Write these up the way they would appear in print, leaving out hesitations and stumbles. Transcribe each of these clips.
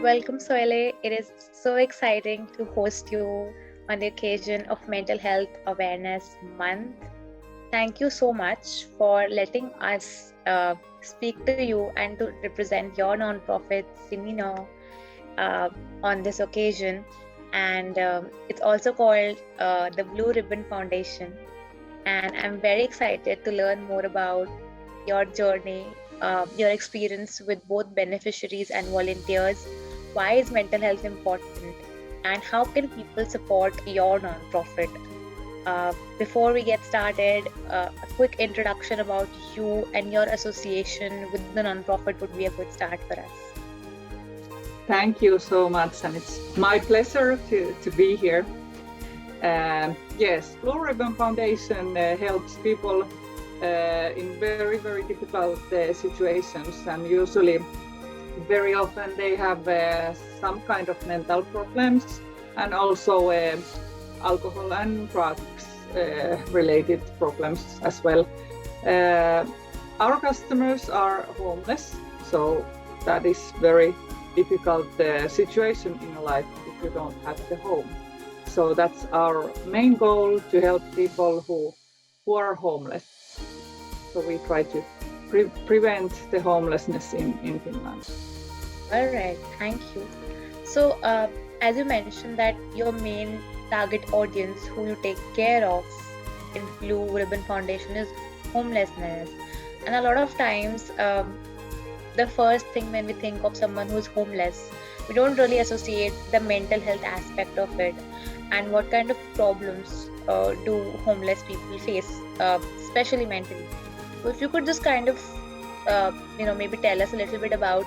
Welcome, Soile. It is so exciting to host you on the occasion of Mental Health Awareness Month. Thank you so much for letting us speak to you and to represent your nonprofit, Sinino, on this occasion. And it's also called the Blue Ribbon Foundation. And I'm very excited to learn more about your journey, your experience with both beneficiaries and volunteers. Why is mental health important? And how can people support your nonprofit? Before we get started, a quick introduction about you and your association with the nonprofit would be a good start for us. Thank you so much, and it's my pleasure to be here. Yes, Blue Ribbon Foundation helps people in very, very difficult situations, and usually very often they have some kind of mental problems and also alcohol and drugs related problems as well. Our customers are homeless, so that is very difficult situation in life if you don't have the home. So that's our main goal, to help people who are homeless. So we try to prevent the homelessness in Finland. All right, thank you. So as you mentioned that your main target audience who you take care of in Blue Ribbon Foundation is homelessness. And a lot of times the first thing when we think of someone who's homeless, we don't really associate the mental health aspect of it and what kind of problems do homeless people face, especially mentally. So if you could just kind of maybe tell us a little bit about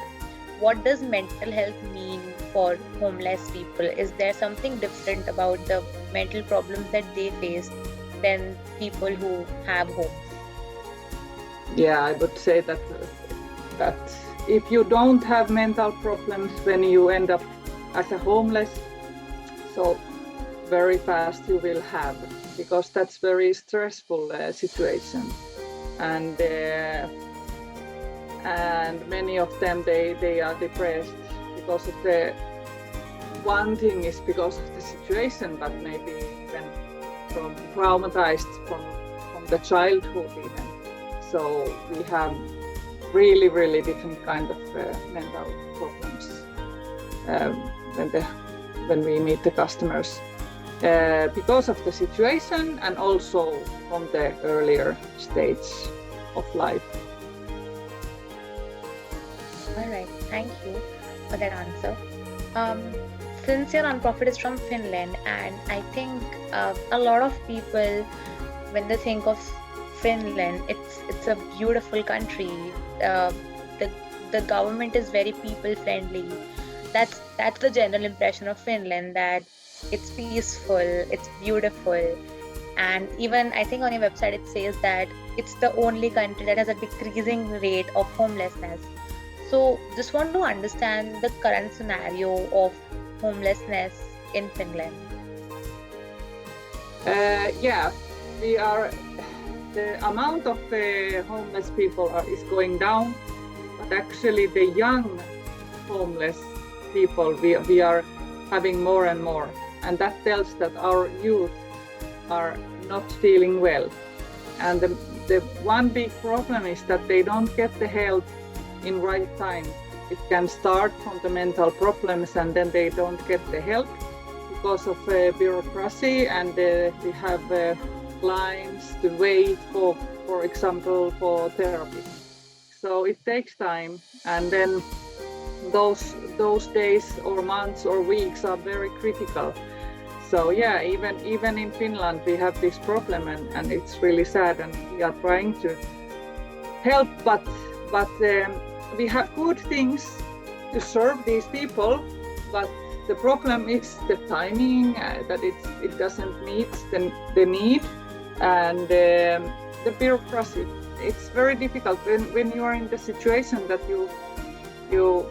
what does mental health mean for homeless people? Is there something different about the mental problems that they face than people who have homes? Yeah, I would say that if you don't have mental problems when you end up as a homeless, so very fast you will have, because that's very stressful situation, and many of them they are depressed because of the one thing is because of the situation, but maybe even from traumatized from the childhood even. So we have really different kind of mental problems when we meet the customers because of the situation and also from the earlier stage of life. All right, thank you for that answer. Since your nonprofit is from Finland, and I think a lot of people, when they think of Finland, it's a beautiful country. The government is very people friendly. That's the general impression of Finland, that it's peaceful, it's beautiful, and even I think on your website it says that it's the only country that has a decreasing rate of homelessness. So just want to understand the current scenario of homelessness in Finland. The amount of homeless people is going down, but actually the young homeless people we are having more and more, and that tells that our youth are not feeling well. And the one big problem is that they don't get the help in right time. It can start from the mental problems and then they don't get the help because of bureaucracy, and we have lines to wait for example, for therapy. So it takes time, and then those days or months or weeks are very critical. So yeah, even in Finland we have this problem, and it's really sad, and we are trying to help, but we have good things to serve these people, but the problem is the timing, that it doesn't meet the need, and the bureaucracy. It's very difficult when you are in the situation that you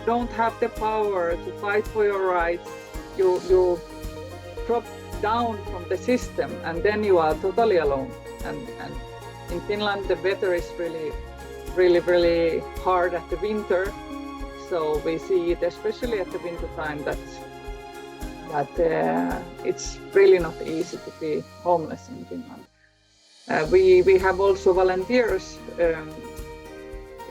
don't have the power to fight for your rights. You drop down from the system, and then you are totally alone. And in Finland the weather is really hard at the winter, So we see it especially at the winter time that it's really not easy to be homeless in Finland. We have also volunteers.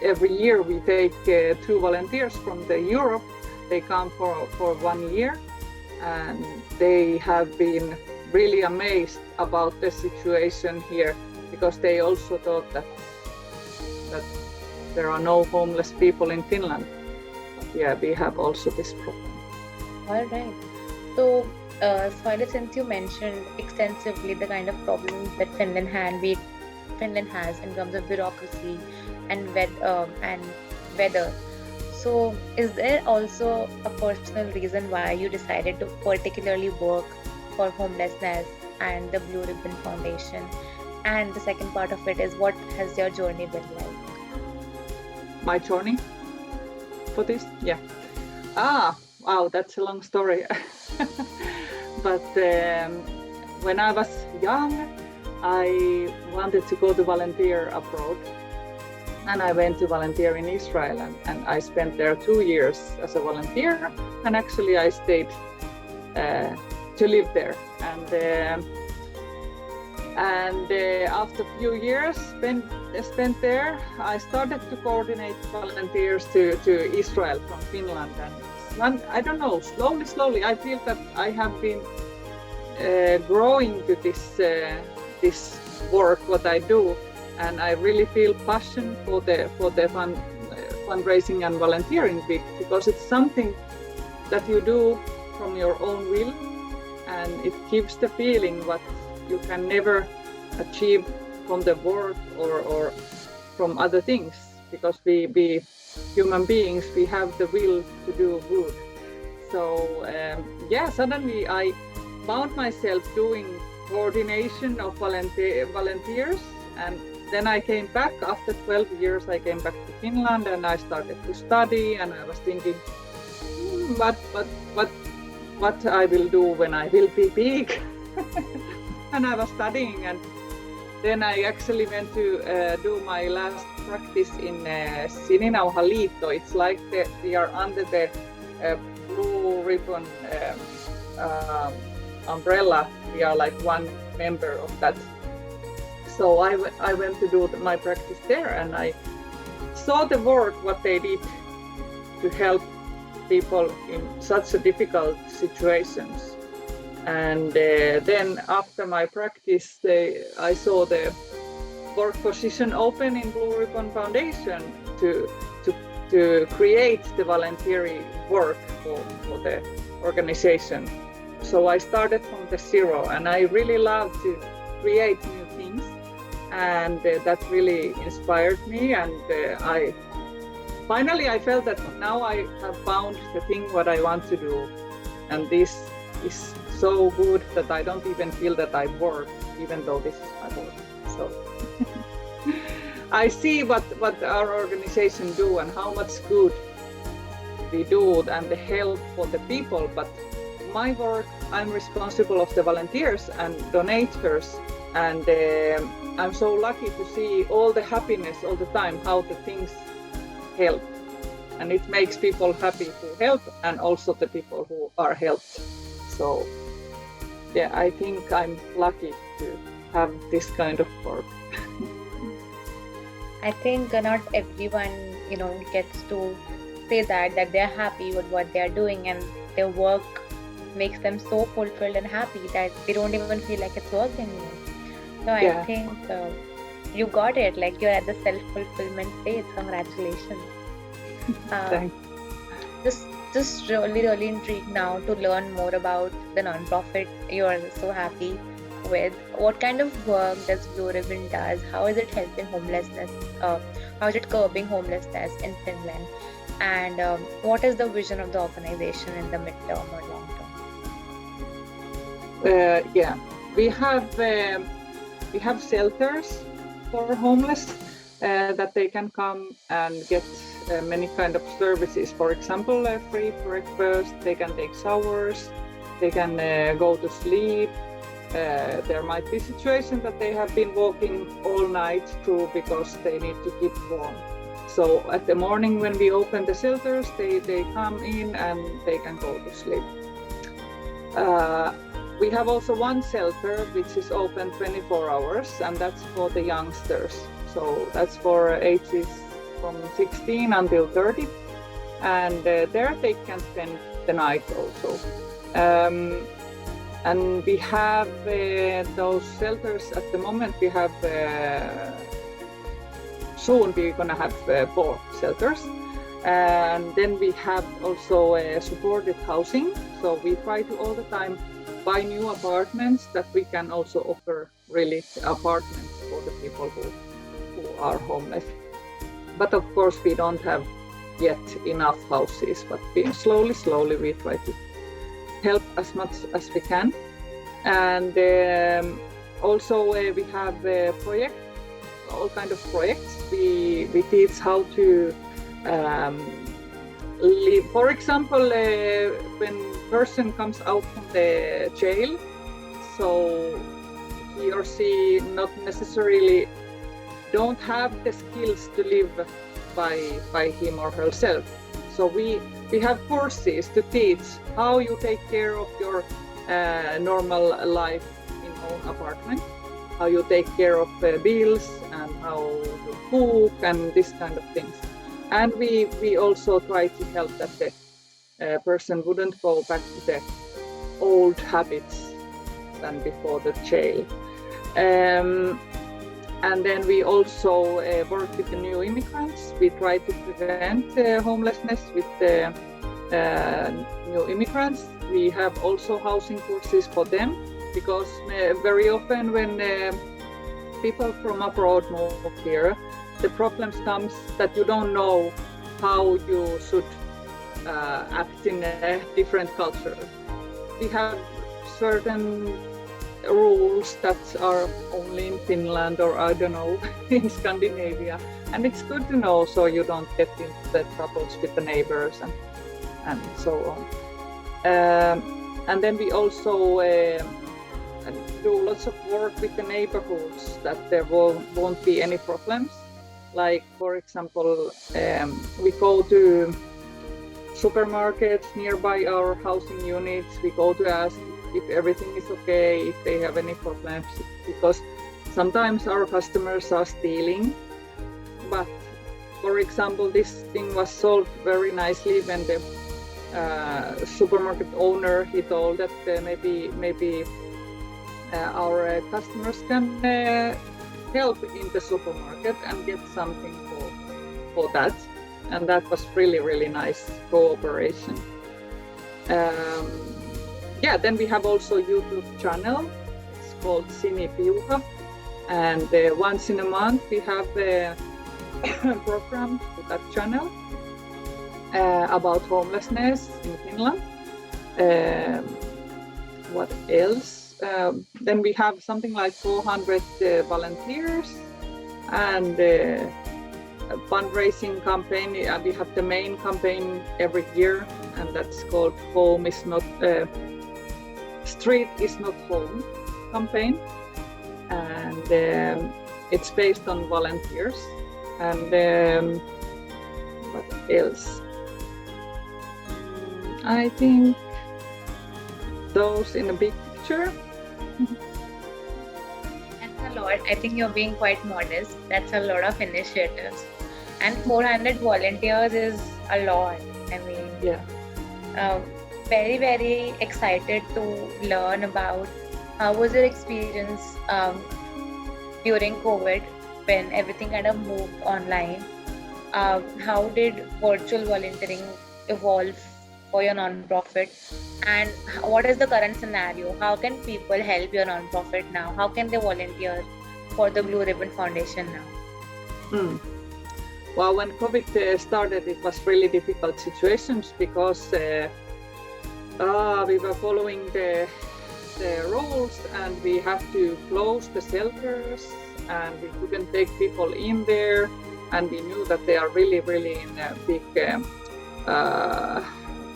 Every year we take 2 volunteers from the Europe. They come for 1 year, and they have been really amazed about the situation here, because they also thought that there are no homeless people in Finland. But yeah, we have also this problem. All right. So, Soile, since you mentioned extensively the kind of problems that Finland has in terms of bureaucracy and weather. So, is there also a personal reason why you decided to particularly work for homelessness and the Blue Ribbon Foundation? And the second part of it is, what has your journey been like? My journey for this? Yeah. Wow, that's a long story. But when I was young, I wanted to go to volunteer abroad. And I went to volunteer in Israel, and I spent there 2 years as a volunteer. And actually I stayed to live there. And after a few years spent there, I started to coordinate volunteers to Israel from Finland. And I don't know, slowly, I feel that I have been growing to this work, what I do. And I really feel passion for the fundraising and volunteering, because it's something that you do from your own will, and it gives the feeling what you can never achieve from the work or from other things, because we human beings, we have the will to do good. So suddenly I found myself doing coordination of volunteers, and then I came back after 12 years. I came back to Finland and I started to study, and I was thinking, what I will do when I will be big. And I was studying, and then I actually went to do my last practice in Sininauhasaatio. It's like we are under the Blue Ribbon umbrella. We are like one member of that. So I went to do my practice there, and I saw the work what they did to help people in such a difficult situations. And then after my practice, I saw the work position open in Blue Ribbon Foundation to create the voluntary work for the organization. So I started from the zero, and I really love to create new things. And that really inspired me, and I felt that now I have found the thing what I want to do, and this is so good that I don't even feel that I work, even though this is my work. So I see what our organization do and how much good we do and the help for the people, but my work, I'm responsible of the volunteers and donators, and I'm so lucky to see all the happiness all the time, how the things help. And it makes people happy to help, and also the people who are helped. So yeah, I think I'm lucky to have this kind of work. I think not everyone, gets to say that they're happy with what they're doing, and their work makes them so fulfilled and happy that they don't even feel like it's work anymore. So I think you got it, like you're at the self-fulfillment stage. Congratulations. Thanks. Just really intrigued now to learn more about the non-profit you're so happy with. What kind of work does Blue Ribbon does? How is it helping homelessness? How is it curbing homelessness in Finland? And what is the vision of the organization in the mid-term or long term? We have shelters for homeless that they can come and get many kind of services. For example, free breakfast, they can take showers, they can go to sleep. There might be situations that they have been walking all night through because they need to keep warm. So at the morning when we open the shelters, they come in and they can go to sleep. We have also one shelter which is open 24 hours, and that's for the youngsters. So that's for ages from 16 until 30. And there they can spend the night also. And we have those shelters at the moment. We have soon we're gonna have 4 shelters. And then we have also supported housing. So we try to all the time buy new apartments that we can also offer really apartments for the people who are homeless. But of course we don't have yet enough houses, but slowly we try to help as much as we can. And also we have all kind of projects. We teach how to live. For example, when person comes out from the jail, so he or she not necessarily don't have the skills to live by him or herself. So we have courses to teach how you take care of your normal life in own apartment, how you take care of bills and how you cook and this kind of things. And we also try to help that the person wouldn't go back to the old habits than before the jail. And then we also work with the new immigrants. We try to prevent homelessness with the new immigrants. We have also housing courses for them, because very often when people from abroad move here, the problems comes that you don't know how you should act in a different culture. We have certain rules that are only in Finland, or I don't know, in Scandinavia, and it's good to know so you don't get into the troubles with the neighbors and so on. And then we also do lots of work with the neighborhoods that there won't be any problems. Like, for example, we go to supermarkets nearby our housing units. We go to ask if everything is okay, if they have any problems, because sometimes our customers are stealing. But for example, this thing was solved very nicely when the supermarket owner, he told that maybe our customers can help in the supermarket and get something for that. And that was really nice cooperation. Then we have also YouTube channel. It's called Sininauhasaatio, and once in a month we have a program to that channel about homelessness in Finland. What else? Then we have something like 400 volunteers, and a fundraising campaign. We have the main campaign every year, and that's called Street is Not Home campaign, and it's based on volunteers. And what else? I think those in the big picture. That's a lot. I think you're being quite modest. That's a lot of initiatives, and 400 volunteers is a lot. I mean, yeah. Very excited to learn about how was your experience during COVID when everything kind of moved online. How did virtual volunteering evolve for your non-profit, and what is the current scenario? How can people help your non-profit now? How can they volunteer for the Blue Ribbon Foundation now? Well, when COVID started, it was really difficult situations, because we were following the rules, and we had to close the shelters, and we couldn't take people in there, and we knew that they are really in a big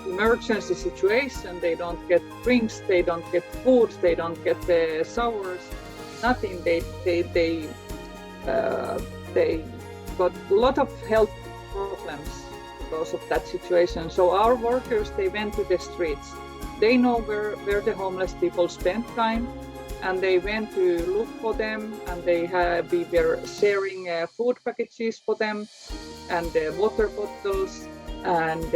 emergency situation. They don't get drinks, they don't get food, they don't get showers, nothing. They got a lot of health problems because of that situation. So our workers, they went to the streets. They know where the homeless people spend time, and they went to look for them, and we were sharing food packages for them and water bottles, and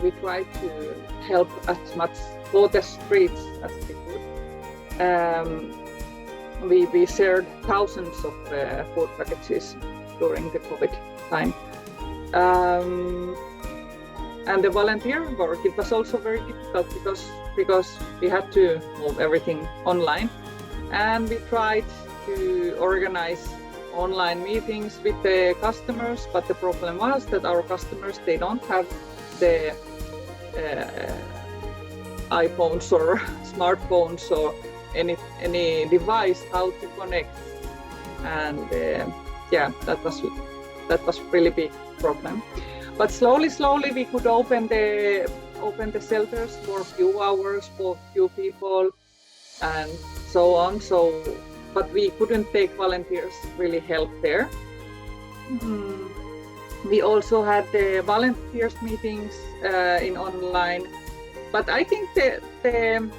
we tried to help as much for the streets as we could. We shared thousands of food packages during the COVID time. And the volunteer work, it was also very difficult because we had to move everything online. And we tried to organize online meetings with the customers, but the problem was that our customers, they don't have the iPhones or smartphones or any device how to connect. And that was really big problem. But slowly we could open the shelters for a few hours for few people and so on. But we couldn't take volunteers really help there. We also had the volunteers meetings in online. But I think the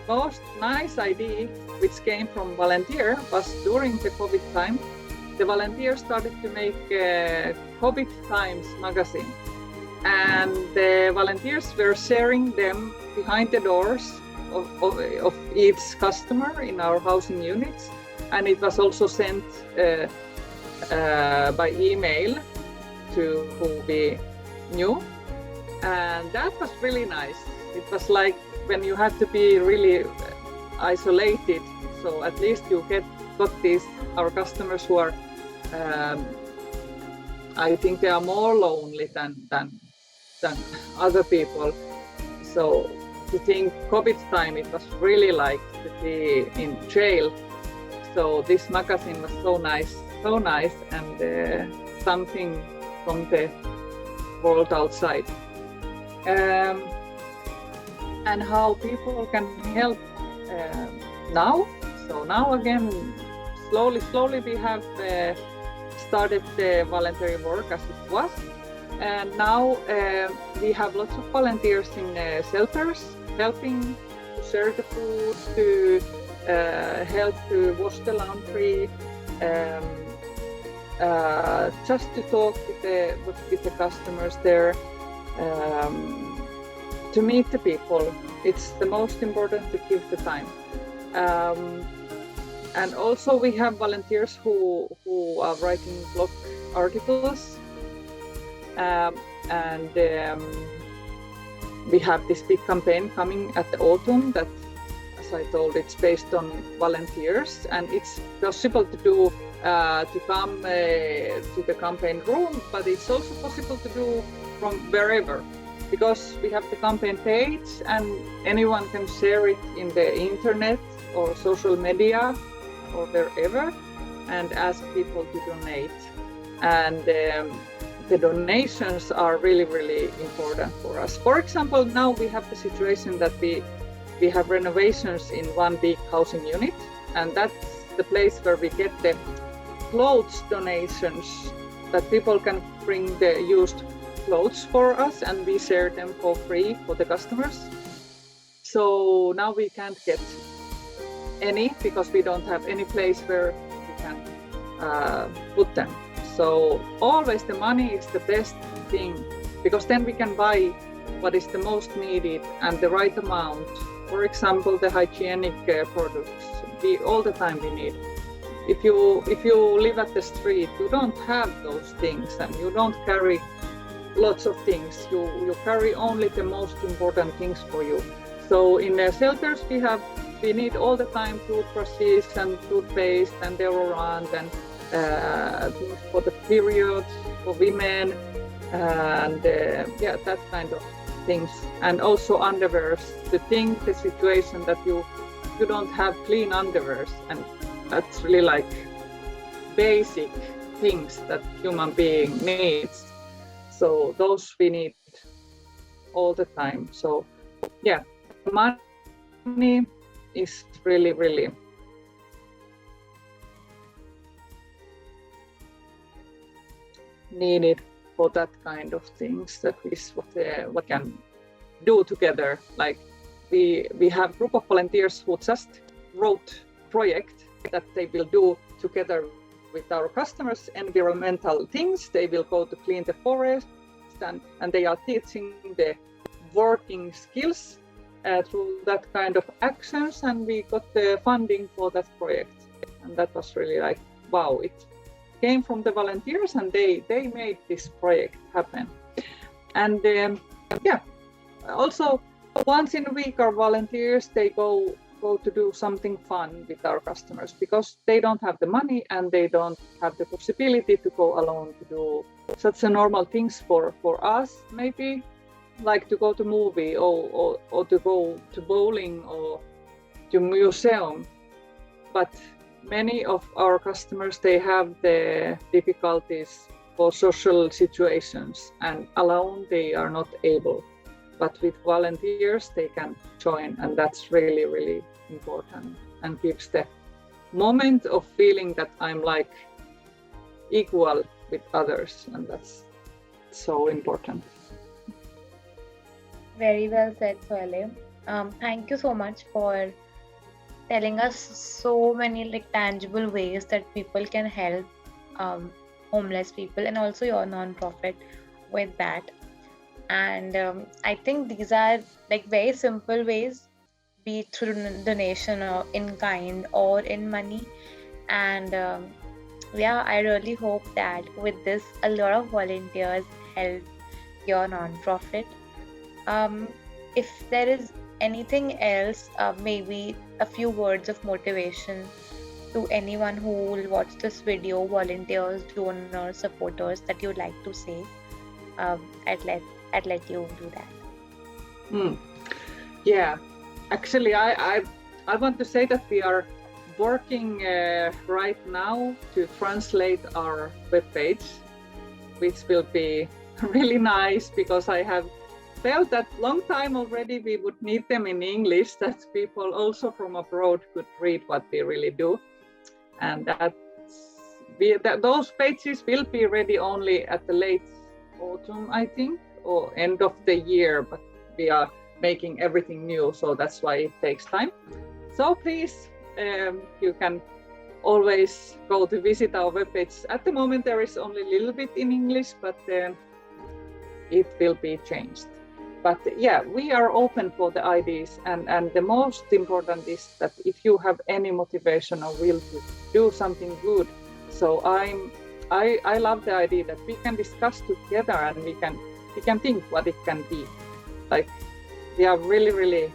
most nice idea which came from volunteer was during the COVID time. The volunteers started to make COVID Times magazine, and the volunteers were sharing them behind the doors of each customer in our housing units, and it was also sent by email to who we knew, and that was really nice. It was like when you had to be really isolated, so at least you got these our customers who are I think they are more lonely than other people. So to think COVID time, it was really like to be in jail. So this magazine was so nice, and something from the world outside. And how people can help now. So now again, slowly we have started the voluntary work as it was, and now we have lots of volunteers in shelters helping to share the food, to help to wash the laundry, just to talk with the customers there, to meet the people. It's the most important to give the time. And also we have volunteers who are writing blog articles, and we have this big campaign coming at the autumn that, as I told, it's based on volunteers, and it's possible to do to come to the campaign room, but it's also possible to do from wherever, because we have the campaign page and anyone can share it in the internet or social media or wherever, and ask people to donate. And the donations are really important for us. For example, now we have the situation that we have renovations in one big housing unit, and that's the place where we get the clothes donations, that people can bring the used clothes for us and we share them for free for the customers. So now we can't get any because we don't have any place where we can put them. So always the money is the best thing, because then we can buy what is the most needed and the right amount. For example, the hygienic products, all the time we need. If you live at the street, you don't have those things and you don't carry lots of things. You carry only the most important things for you. So in the shelters we need all the time toothbrushes and toothpaste and deodorant and things for the period for women, and that kind of things. And also underwears, to think the situation that you don't have clean underwears, and that's really like basic things that human being needs. So those we need all the time. So yeah, money is really needed for that kind of things. That is what can do together. Like we have group of volunteers who just wrote project that they will do together with our customers, environmental things. They will go to clean the forest, and they are teaching the working skills through that kind of actions, and we got the funding for that project. And that was really like, wow, it came from the volunteers and they made this project happen. And also once in a week our volunteers, they go to do something fun with our customers, because they don't have the money and they don't have the possibility to go alone to do such a normal things for us, maybe like to go to movie or to go to bowling or to museum. But many of our customers, they have the difficulties for social situations, and alone they are not able. But with volunteers, they can join, and that's really, really important, and gives the moment of feeling that I'm like equal with others, and that's so important. Very well said, Soile. Thank you so much for telling us so many like tangible ways that people can help homeless people, and also your non-profit with that. And I think these are like very simple ways, be it through donation or in kind or in money. And I really hope that with this a lot of volunteers help your non-profit. If there is anything else, maybe a few words of motivation to anyone who will watch this video, volunteers, donors, supporters, that you'd like to say, I'd let you do that. Yeah, actually I want to say that we are working right now to translate our webpage, which will be really nice, because I have felt that long time already we would need them in English, that people also from abroad could read what we really do. And those pages will be ready only at the late autumn, I think, or end of the year, but we are making everything new, so that's why it takes time. So please, you can always go to visit our webpage. At the moment there is only a little bit in English, but it will be changed. But yeah, we are open for the ideas, and the most important is that if you have any motivation or will to do something good, so I love the idea that we can discuss together and we can think what it can be. Like, we are really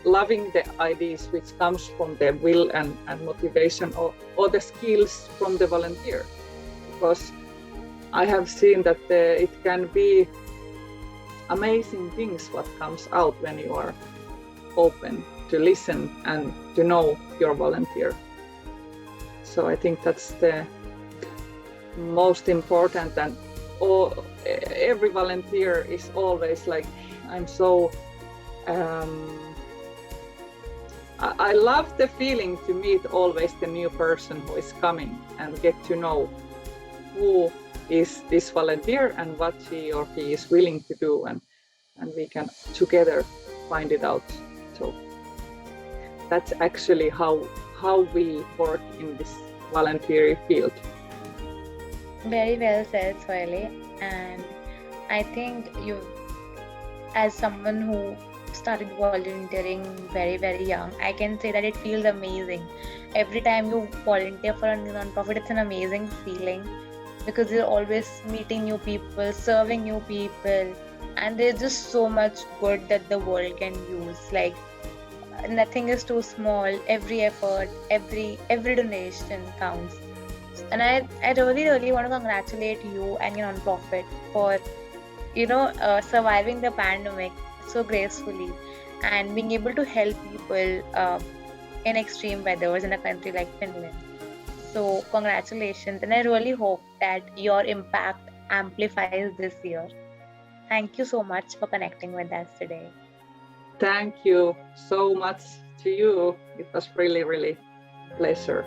loving the ideas which comes from the will and motivation, or the skills from the volunteer, because I have seen that it can be amazing things what comes out when you are open to listen and to know your volunteer. So I think that's the most important, and every volunteer is always like, I'm so I love the feeling to meet always the new person who is coming and get to know who is this volunteer and what she or he is willing to do, and we can together find it out. So that's actually how we work in this voluntary field. Very well said, Soile. And I think you, as someone who started volunteering very young, I can say that it feels amazing. Every time you volunteer for a non-profit, it's an amazing feeling, because you're always meeting new people, serving new people, and there's just so much good that the world can use. Like, nothing is too small. Every effort, every donation counts. And I really want to congratulate you and your non-profit for surviving the pandemic so gracefully and being able to help people in extreme weathers in a country like Finland. So congratulations, and I really hope that your impact amplifies this year. Thank you so much for connecting with us today. Thank you so much to you. It was really, really a pleasure.